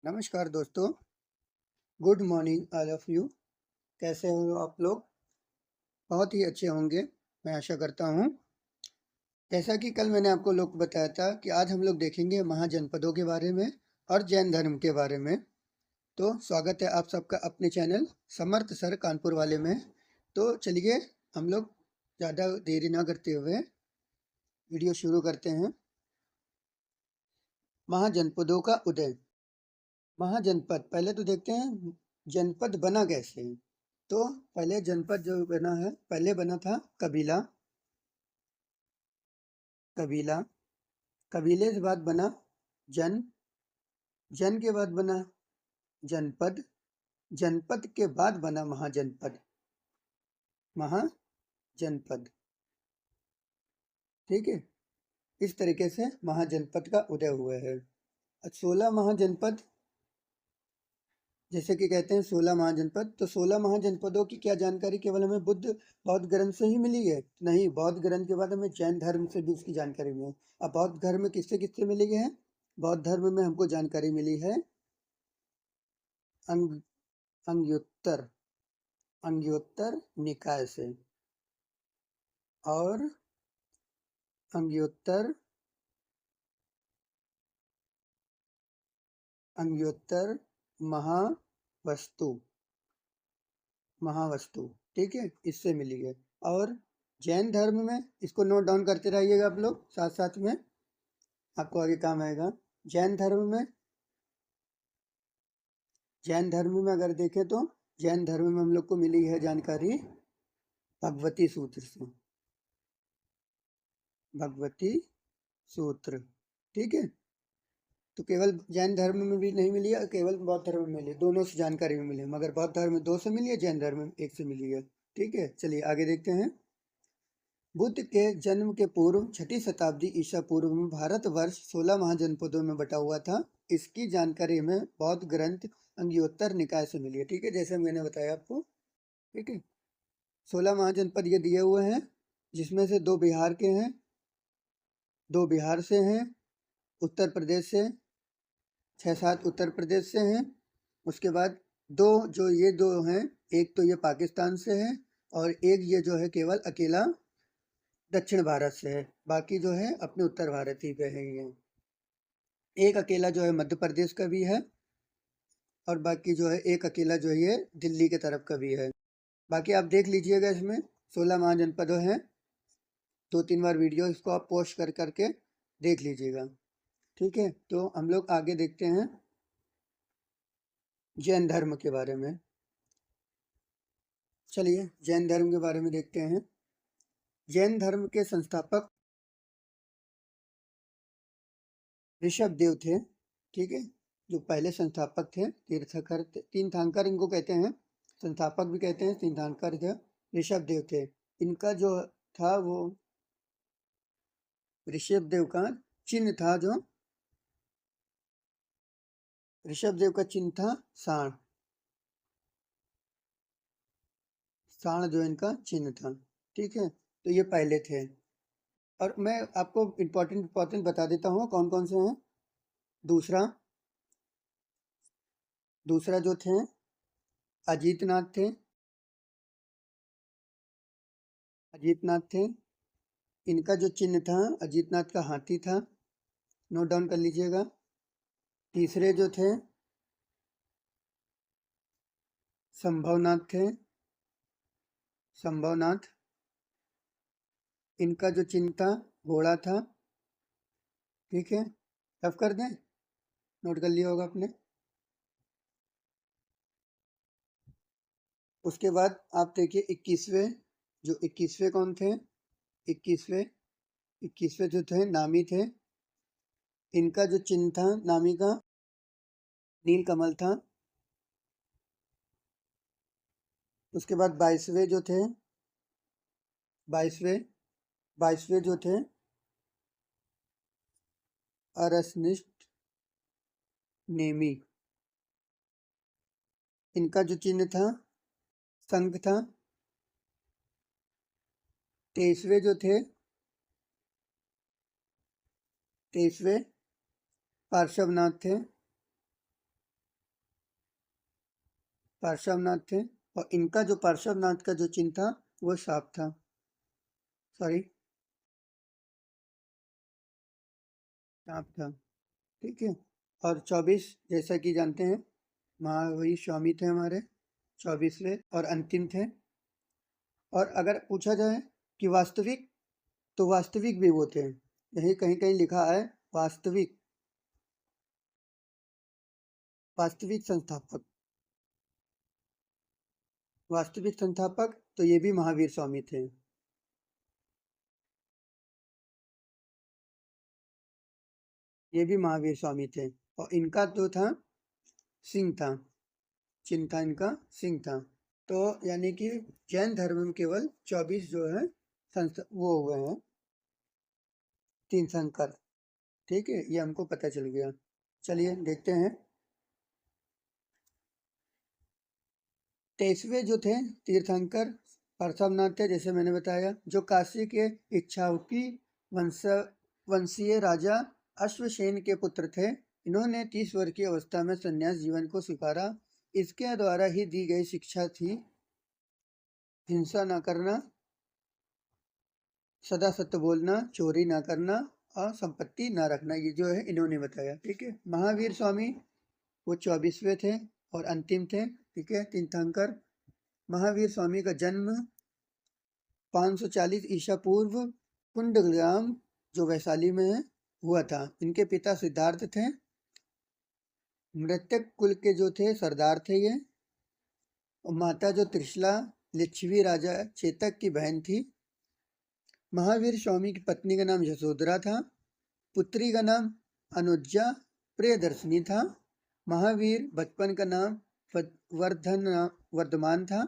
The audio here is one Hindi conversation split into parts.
नमस्कार दोस्तों, good morning all of you. कैसे हो आप लोग? बहुत ही अच्छे होंगे, मैं आशा करता हूँ। जैसा कि कल मैंने आपको लोग बताया था कि आज हम लोग देखेंगे महाजनपदों के बारे में और जैन धर्म के बारे में। तो स्वागत है आप सबका अपने चैनल समर्थ सर कानपुर वाले में। तो चलिए हम लोग ज़्यादा देरी ना करते हुए वीडियो शुरू करते हैं। महाजनपदों का उदय। महाजनपद पहले तो देखते हैं जनपद बना कैसे। तो पहले जनपद जो बना है, पहले बना था कबीला। कबीला कबीले से बाद बना जन। जन के बाद बना जनपद। जनपद के बाद बना महाजनपद। महाजनपद, ठीक है। इस तरीके से महाजनपद का उदय हुआ है। 16 महाजनपद, जैसे कि कहते हैं 16 महाजनपद। तो 16 महाजनपदों की क्या जानकारी केवल हमें बुद्ध बौद्ध ग्रंथ से ही मिली है? नहीं, बौद्ध ग्रंथ के बाद हमें जैन धर्म से भी उसकी जानकारी मिली है। अब बौद्ध धर्म में किससे किससे मिली है? बौद्ध धर्म में हमको जानकारी मिली है अंग अंग्योत्तर अंग्योत्तर निकाय से, और अंग्योत्तर अंग्योत्तर महावस्तु महावस्तु, ठीक है, इससे मिली है। और जैन धर्म में, इसको नोट डाउन करते रहिएगा आप लोग साथ साथ में, आपको आगे काम आएगा। जैन धर्म में अगर देखें तो जैन धर्म में हम लोग को मिली है जानकारी भगवती सूत्र से। भगवती सूत्र, ठीक है। तो केवल जैन धर्म में भी नहीं मिली है, केवल बौद्ध धर्म में मिली, दोनों से जानकारी में मिली, मगर बौद्ध धर्म में 2 से मिली है, जैन धर्म में 1 से मिली है, ठीक है। चलिए आगे देखते हैं। बुद्ध के जन्म के पूर्व 6ठी शताब्दी ईसा पूर्व में भारतवर्ष 16 महाजनपदों में बटा हुआ था। इसकी जानकारी हमें बौद्ध ग्रंथ अंग्योत्तर निकाय से मिली है, ठीक है, जैसे मैंने बताया आपको, ठीक है। 16 महाजनपद ये दिए हुए हैं, जिसमें से 2 बिहार के हैं, 2 बिहार से हैं, उत्तर प्रदेश से 6-7 उत्तर प्रदेश से हैं। उसके बाद 2 जो ये 2 हैं, एक तो ये पाकिस्तान से है और एक ये जो है केवल अकेला दक्षिण भारत से है। बाकी जो है अपने उत्तर भारत ही पे है ये। एक अकेला जो है मध्य प्रदेश का भी है, और बाकी जो है एक अकेला जो है ये दिल्ली के तरफ का भी है। बाकी आप देख लीजिएगा, इसमें 16 महाजनपदों हैं। 2-3 बार वीडियो इसको आप पोस्ट कर करके देख लीजिएगा, ठीक है। तो हम लोग आगे देखते हैं जैन धर्म के बारे में। चलिए जैन धर्म के बारे में देखते हैं। जैन धर्म के संस्थापक ऋषभ देव थे, ठीक है। जो पहले संस्थापक थे, तीर्थंकर, तीर्थंकर इनको कहते हैं, संस्थापक भी कहते हैं, तीर्थंकर थे, ऋषभ देव थे। इनका जो था वो ऋषभ देव का चिन्ह था, जो ऋषभ देव का चिन्ह था सांड। सांड जो इनका चिन्ह था, ठीक है। तो ये पहले थे। और मैं आपको इम्पोर्टेंट बता देता हूँ कौन कौन से हैं। दूसरा जो थे अजीतनाथ थे। अजीतनाथ थे, इनका जो चिन्ह था अजीतनाथ का हाथी था, नोट डाउन कर लीजिएगा। तीसरे जो थे संभवनाथ थे। संभवनाथ, इनका जो चिन्ह था घोड़ा था, ठीक है। रफ कर दें, नोट कर लिया होगा आपने। उसके बाद आप देखिए 21वें, जो 21वें कौन थे? 21वें जो थे नामी थे। इनका जो चिन्ह था नामी का नील कमल था। उसके बाद 22वें जो थे, 22वें जो थे अरसनिष्ठ नेमी। इनका जो चिन्ह था संघ था। 23वें जो थे, 23वें पार्श्वनाथ थे। पार्श्वनाथ थे, और इनका जो पार्श्वनाथ का जो चिन्ह था वो सांप था, सॉरी सांप था। ठीक है। और 24 जैसा कि जानते हैं महावीर स्वामी थे हमारे, 24वें और अंतिम थे। और अगर पूछा जाए कि वास्तविक, तो वास्तविक भी वो थे, यही कहीं कहीं लिखा है वास्तविक, वास्तविक संस्थापक, वास्तविक संस्थापक, तो ये भी महावीर स्वामी थे। ये भी महावीर स्वामी थे, और इनका जो था सिंह था, चिन्ह था इनका सिंह था। तो यानी कि जैन धर्म में केवल 24 जो है वो हुए हैं तीर्थंकर। ठीक है, ये हमको पता चल गया। चलिए देखते हैं। 23वें जो थे तीर्थंकर पार्श्वनाथ थे, जैसे मैंने बताया, जो काशी के इच्छाहुकी वंश वंशीय राजा अश्वसेन के पुत्र थे। इन्होंने 30 वर्ष की अवस्था में संन्यास जीवन को स्वीकारा। इसके द्वारा ही दी गई शिक्षा थी हिंसा न करना, सदा सत्य बोलना, चोरी ना करना और संपत्ति ना रखना। ये जो है इन्होंने बताया। ठीक है। महावीर स्वामी वो 24वें थे और अंतिम थे। ठीक है। तीर्थंकर महावीर स्वामी का जन्म 540 ईसा पूर्व कुंडग्राम जो वैशाली में है हुआ था। इनके पिता सिद्धार्थ थे, मृतक कुल के जो थे सरदार थे ये, और माता जो त्रिशला लिच्छवी राजा चेतक की बहन थी। महावीर स्वामी की पत्नी का नाम यशोधरा था, पुत्री का नाम अनुजा प्रियदर्शनी था। महावीर बचपन का नाम वर्धमान था।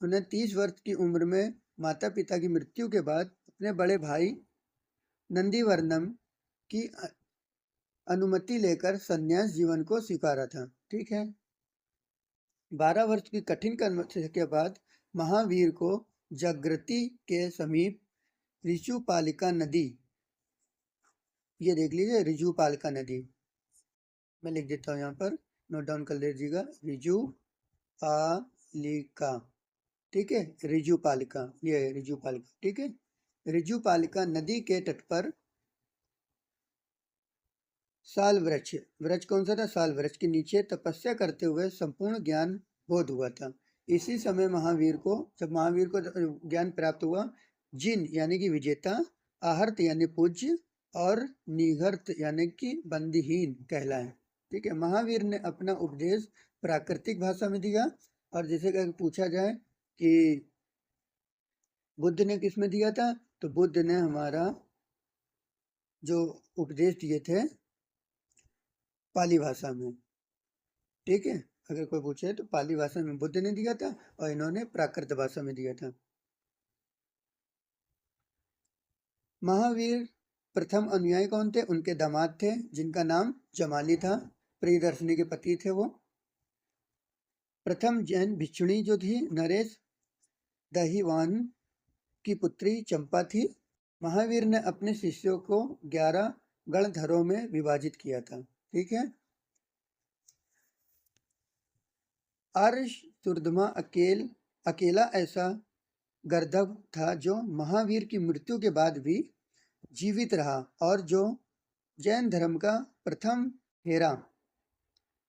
उन्हें 30 वर्ष की उम्र में माता पिता की मृत्यु के बाद अपने बड़े भाई नंदीवर्णम की अनुमति लेकर संन्यास जीवन को स्वीकारा था। ठीक है। 12 वर्ष की कठिन कर्म के बाद महावीर को जागृति के समीप ऋजुपालिका नदी, ये देख लीजिए ऋजुपालिका नदी, मैं लिख देता हूँ यहाँ पर, नोट डाउन कर लीजिएगा, ऋजुपालिका। ठीक है, ऋजुपालिका, ये है ऋजुपालिका। ठीक है। ऋजुपालिका नदी के तट पर साल वृक्ष, वृक्ष कौन सा था? साल वृक्ष के नीचे तपस्या करते हुए संपूर्ण ज्ञान बोध हुआ था। इसी समय महावीर को, जब महावीर को ज्ञान प्राप्त हुआ, जिन यानी कि विजेता, आहर्त यानी पूज्य, और निघर्त यानी कि बंदीहीन कहलाए। ठीक है। महावीर ने अपना उपदेश प्राकृतिक भाषा में दिया, और जैसे कि पूछा जाए कि बुद्ध ने किस में दिया था, तो बुद्ध ने हमारा जो उपदेश दिए थे पाली भाषा में। ठीक है। अगर कोई पूछे तो पाली भाषा में बुद्ध ने दिया था, और इन्होंने प्राकृत भाषा में दिया था। महावीर प्रथम अनुयायी कौन थे? उनके दामाद थे, जिनका नाम जमाली था, प्रियदर्शनी के पति थे वो। प्रथम जैन भिक्षुणी जो थी नरेश दहीवान की पुत्री चंपा थी। महावीर ने अपने शिष्यों को 11 गणधरों में विभाजित किया था। ठीक है। आर्यशुर्धमा अकेला ऐसा गर्दभ था जो महावीर की मृत्यु के बाद भी जीवित रहा, और जो जैन धर्म का प्रथम थेरा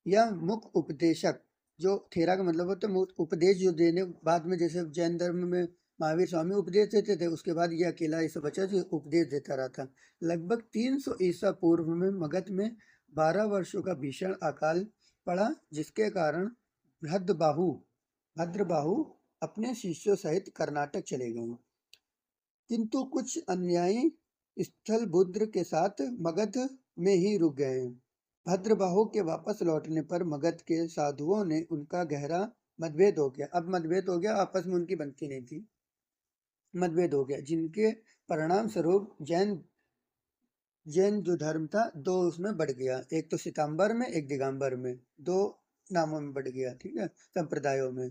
या मुख्य उपदेशक, जो थेरा का मतलब होता है मुख्य उपदेश जो देने बाद में, जैसे जैन धर्म में महावीर स्वामी उपदेश देते थे, उसके बाद ये अकेला ऐसा बचा जो उपदेश देता रहा था। लगभग 300 ईसा पूर्व में मगध में 12 वर्षों का भीषण अकाल पड़ा, जिसके कारण भद्रबाहु अपने शिष्यों सहित कर्नाटक चले गए। किंतु कुछ अनुयायी स्थल बुद्र के साथ मगध में ही रुक गए। भद्रबाहु के वापस लौटने पर मगध के साधुओं ने उनका गहरा मतभेद हो गया। अब मतभेद हो गया, आपस में उनकी बनती नहीं थी, मतभेद हो गया, जिनके परिणाम स्वरूप जैन जो धर्म था दो उसमें बढ़ गया, एक तो श्वेतांबर में, एक दिगंबर में, दो नामों में बढ़ गया। ठीक है। संप्रदायों में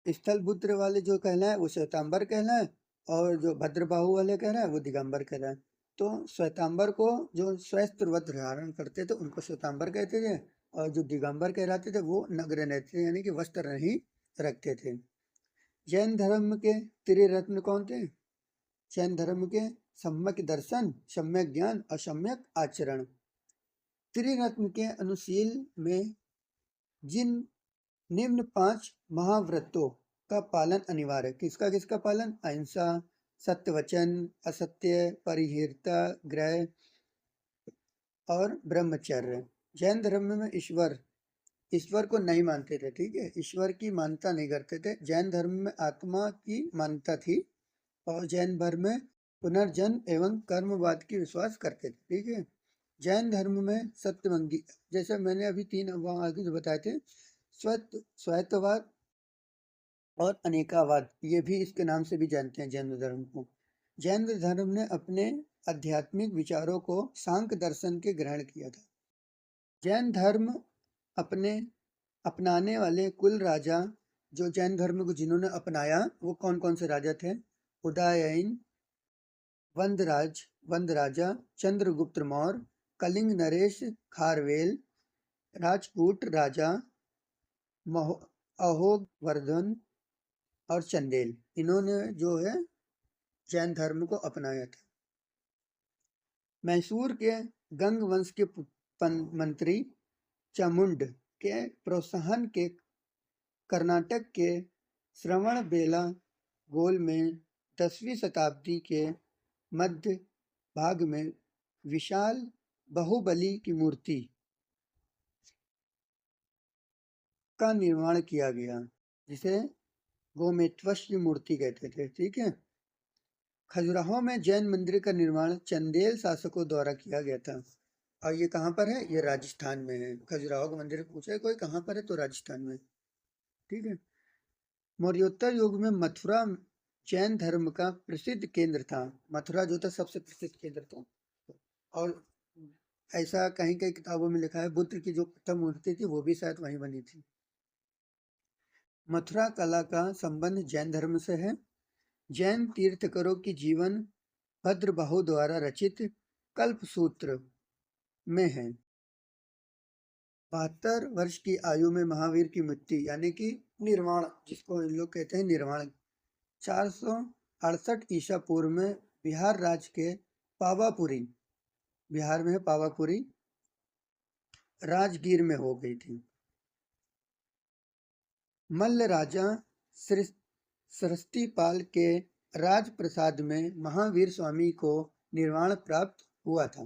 स्थल बुद्र वाले जो कहलाए वो श्वेतांबर कहलाए, और जो भद्रबाहु वाले कहलाए वो दिगंबर कहलाए। तो श्वेतांबर को जो स्वस्थ वस्त्र धारण करते थे उनको श्वेतांबर कहते थे, और जो दिगंबर कहलाते थे वो नग्न रहते थे, यानी कि वस्त्र नहीं रखते थे। जैन धर्म के त्रिरत्न कौन थे? जैन धर्म के सम्यक दर्शन, सम्यक ज्ञान और सम्यक आचरण। त्रिरत्न के अनुशील में जिन निम्न 5 महाव्रतों का पालन अनिवार्य है। किसका किसका पालन? अहिंसा, सत्य वचन, असत्य, परिहीरता, ग्रह और ब्रह्मचर्य। जैन धर्म में ईश्वर को नहीं मानते थे, ठीक है, ईश्वर की मान्यता नहीं करते थे। जैन धर्म में आत्मा की मान्यता थी और जैन धर्म में पुनर्जन्म एवं कर्मवाद की विश्वास करते थे, ठीक है। जैन धर्म में सत्यवंगी, जैसे मैंने अभी 3 वहाँ आगे जो बताए थे, स्वैतवाद और अनेकावाद, ये भी इसके नाम से भी जानते हैं जैन धर्म को। जैन धर्म ने अपने आध्यात्मिक विचारों को सांख्य दर्शन के ग्रहण किया था। जैन धर्म अपनाने वाले कुल राजा, जो जैन धर्म को जिन्होंने अपनाया वो कौन कौन से राजा थे? उदयन, वंदराजा, चंद्रगुप्त मौर्य, कलिंग नरेश खारवेल, राजपूत राजा अहोवर्धन और चंदेल, इन्होंने जो है जैन धर्म को अपनाया था। मैसूर के गंग वंश के मंत्री चामुंड के प्रोत्साहन के कर्नाटक के श्रवणबेला गोल में 10वीं शताब्दी के मध्य भाग में विशाल बाहुबली की मूर्ति का निर्माण किया गया, जिसे गोमेत्वस्य मूर्ति कहते थे, ठीक है। खजुराहो में जैन मंदिर का निर्माण चंदेल शासकों द्वारा किया गया था और ये कहाँ पर है? ये राजस्थान में है। खजुराहो का मंदिर पूछे कोई कहाँ पर है, तो राजस्थान में, ठीक है। मौर्योत्तर युग में मथुरा जैन धर्म का प्रसिद्ध केंद्र था। मथुरा जो था सबसे प्रसिद्ध केंद्र था और ऐसा कहीं कहीं किताबों में लिखा है बुद्ध की जो प्रथम मूर्ति थी वो भी शायद वहीं बनी थी। मथुरा कला का संबंध जैन धर्म से है। जैन तीर्थकरों की जीवन भद्रबाहु द्वारा रचित कल्पसूत्र में है। 72 वर्ष की आयु में महावीर की मृत्यु, यानी कि निर्वाण, जिसको इन लोग कहते हैं निर्वाण, 468 ईसा पूर्व में बिहार राज्य के पावापुरी, बिहार में है पावापुरी, राजगीर में हो गई थी। मल्ल राजा सरस्तीपाल के राजप्रसाद में महावीर स्वामी को निर्वाण प्राप्त हुआ था,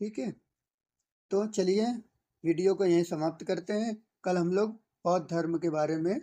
ठीक है। तो चलिए वीडियो को यहीं समाप्त करते हैं। कल हम लोग बौद्ध धर्म के बारे में